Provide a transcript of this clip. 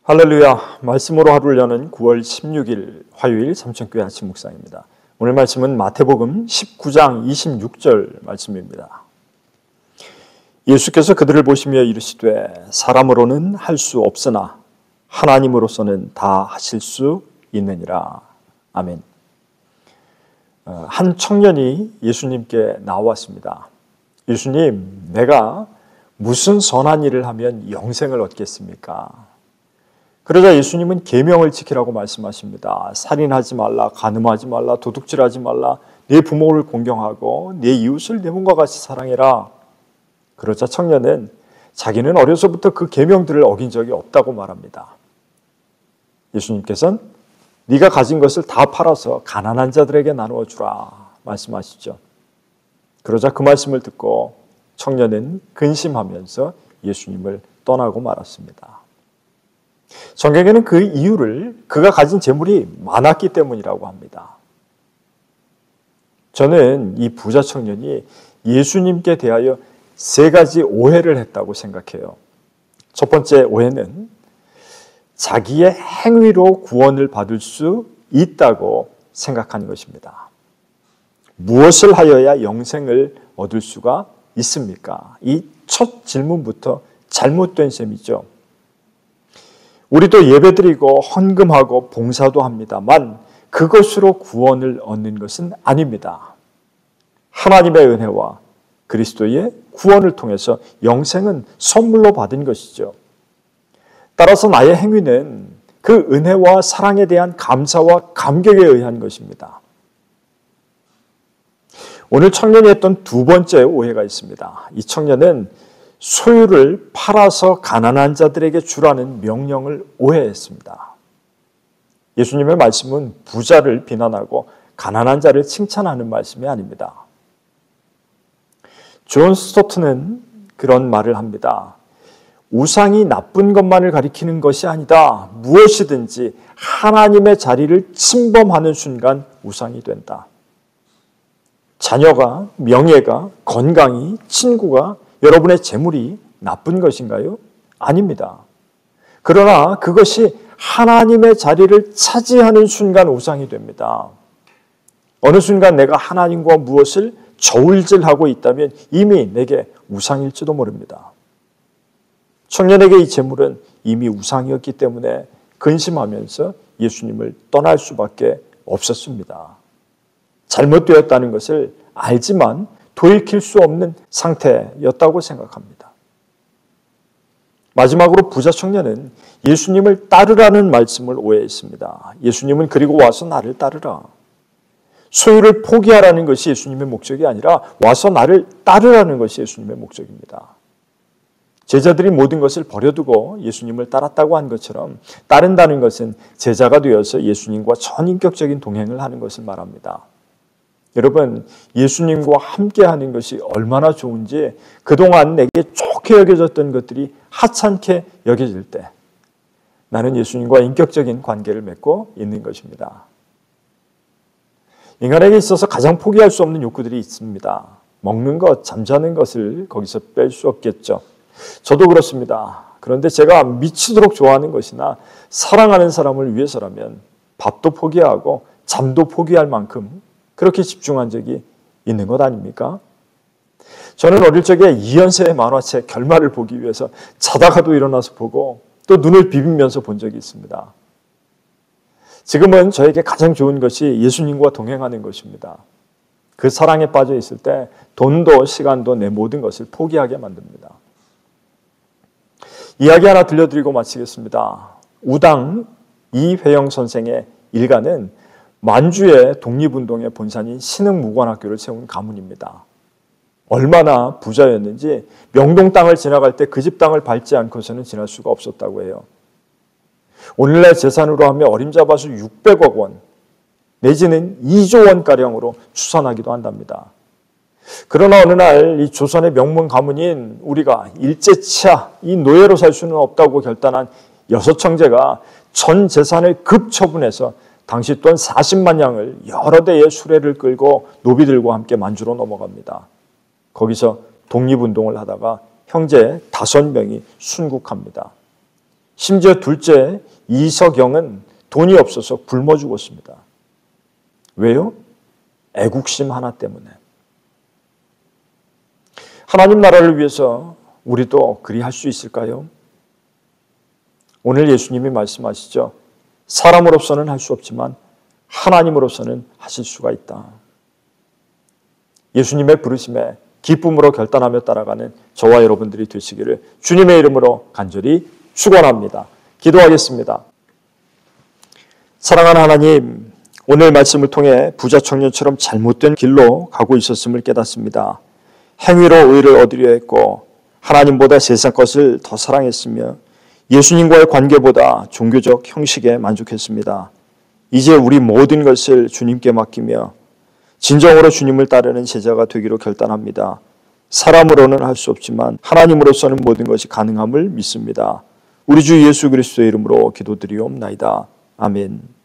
할렐루야. 말씀으로 하루를 여는 9월 16일 화요일 삼천교회 아침 묵상입니다. 오늘 말씀은 마태복음 19장 26절 말씀입니다. 예수께서 그들을 보시며 이르시되 사람으로는 할 수 없으나 하나님으로서는 다 하실 수 있느니라. 아멘. 한 청년이 예수님께 나왔습니다. 예수님, 내가 무슨 선한 일을 하면 영생을 얻겠습니까? 그러자 예수님은 계명을 지키라고 말씀하십니다. 살인하지 말라, 간음하지 말라, 도둑질하지 말라, 네 부모를 공경하고 네 이웃을 내 몸과 같이 사랑해라. 그러자 청년은 자기는 어려서부터 그 계명들을 어긴 적이 없다고 말합니다. 예수님께서는 네가 가진 것을 다 팔아서 가난한 자들에게 나누어 주라 말씀하시죠. 그러자 그 말씀을 듣고 청년은 근심하면서 예수님을 떠나고 말았습니다. 성경에는 그 이유를 그가 가진 재물이 많았기 때문이라고 합니다. 저는 이 부자 청년이 예수님께 대하여 세 가지 오해를 했다고 생각해요. 첫 번째 오해는 자기의 행위로 구원을 받을 수 있다고 생각하는 것입니다. 무엇을 하여야 영생을 얻을 수가 있습니까? 이 첫 질문부터 잘못된 셈이죠. 우리도 예배드리고 헌금하고 봉사도 합니다만 그것으로 구원을 얻는 것은 아닙니다. 하나님의 은혜와 그리스도의 구원을 통해서 영생은 선물로 받은 것이죠. 따라서 나의 행위는 그 은혜와 사랑에 대한 감사와 감격에 의한 것입니다. 오늘 청년이 했던 두 번째 오해가 있습니다. 이 청년은 소유를 팔아서 가난한 자들에게 주라는 명령을 오해했습니다. 예수님의 말씀은 부자를 비난하고 가난한 자를 칭찬하는 말씀이 아닙니다. 존 스토트는 그런 말을 합니다. 우상이 나쁜 것만을 가리키는 것이 아니다. 무엇이든지 하나님의 자리를 침범하는 순간 우상이 된다. 자녀가, 명예가, 건강이, 친구가, 여러분의 재물이 나쁜 것인가요? 아닙니다. 그러나 그것이 하나님의 자리를 차지하는 순간 우상이 됩니다. 어느 순간 내가 하나님과 무엇을 저울질하고 있다면 이미 내게 우상일지도 모릅니다. 청년에게 이 재물은 이미 우상이었기 때문에 근심하면서 예수님을 떠날 수밖에 없었습니다. 잘못되었다는 것을 알지만 돌이킬 수 없는 상태였다고 생각합니다. 마지막으로 부자 청년은 예수님을 따르라는 말씀을 오해했습니다. 예수님은 그리고 와서 나를 따르라. 소유를 포기하라는 것이 예수님의 목적이 아니라 와서 나를 따르라는 것이 예수님의 목적입니다. 제자들이 모든 것을 버려두고 예수님을 따랐다고 한 것처럼 따른다는 것은 제자가 되어서 예수님과 전인격적인 동행을 하는 것을 말합니다. 여러분, 예수님과 함께하는 것이 얼마나 좋은지 그동안 내게 좋게 여겨졌던 것들이 하찮게 여겨질 때 나는 예수님과 인격적인 관계를 맺고 있는 것입니다. 인간에게 있어서 가장 포기할 수 없는 욕구들이 있습니다. 먹는 것, 잠자는 것을 거기서 뺄 수 없겠죠. 저도 그렇습니다. 그런데 제가 미치도록 좋아하는 것이나 사랑하는 사람을 위해서라면 밥도 포기하고 잠도 포기할 만큼 그렇게 집중한 적이 있는 것 아닙니까? 저는 어릴 적에 이연세의 만화책 결말을 보기 위해서 자다가도 일어나서 보고 또 눈을 비비면서 본 적이 있습니다. 지금은 저에게 가장 좋은 것이 예수님과 동행하는 것입니다. 그 사랑에 빠져 있을 때 돈도 시간도 내 모든 것을 포기하게 만듭니다. 이야기 하나 들려드리고 마치겠습니다. 우당 이회영 선생의 일가는 만주의 독립운동의 본산인 신흥무관학교를 세운 가문입니다. 얼마나 부자였는지 명동 땅을 지나갈 때 그 집 땅을 밟지 않고서는 지날 수가 없었다고 해요. 오늘날 재산으로 하면 어림잡아서 600억 원 내지는 2조 원가량으로 추산하기도 한답니다. 그러나 어느 날 이 조선의 명문 가문인 우리가 일제치하 이 노예로 살 수는 없다고 결단한 여섯 형제가 전 재산을 급처분해서 당시 돈 40만 양을 여러 대의 수레를 끌고 노비들과 함께 만주로 넘어갑니다. 거기서 독립운동을 하다가 형제 5명이 순국합니다. 심지어 둘째 이석영은 돈이 없어서 굶어 죽었습니다. 왜요? 애국심 하나 때문에. 하나님 나라를 위해서 우리도 그리 할 수 있을까요? 오늘 예수님이 말씀하시죠. 사람으로서는 할 수 없지만 하나님으로서는 하실 수가 있다. 예수님의 부르심에 기쁨으로 결단하며 따라가는 저와 여러분들이 되시기를 주님의 이름으로 간절히 축원합니다. 기도하겠습니다. 사랑하는 하나님, 오늘 말씀을 통해 부자 청년처럼 잘못된 길로 가고 있었음을 깨닫습니다. 행위로 의를 얻으려 했고 하나님보다 세상 것을 더 사랑했으며 예수님과의 관계보다 종교적 형식에 만족했습니다. 이제 우리 모든 것을 주님께 맡기며 진정으로 주님을 따르는 제자가 되기로 결단합니다. 사람으로는 할 수 없지만 하나님으로서는 모든 것이 가능함을 믿습니다. 우리 주 예수 그리스도의 이름으로 기도드리옵나이다. 아멘.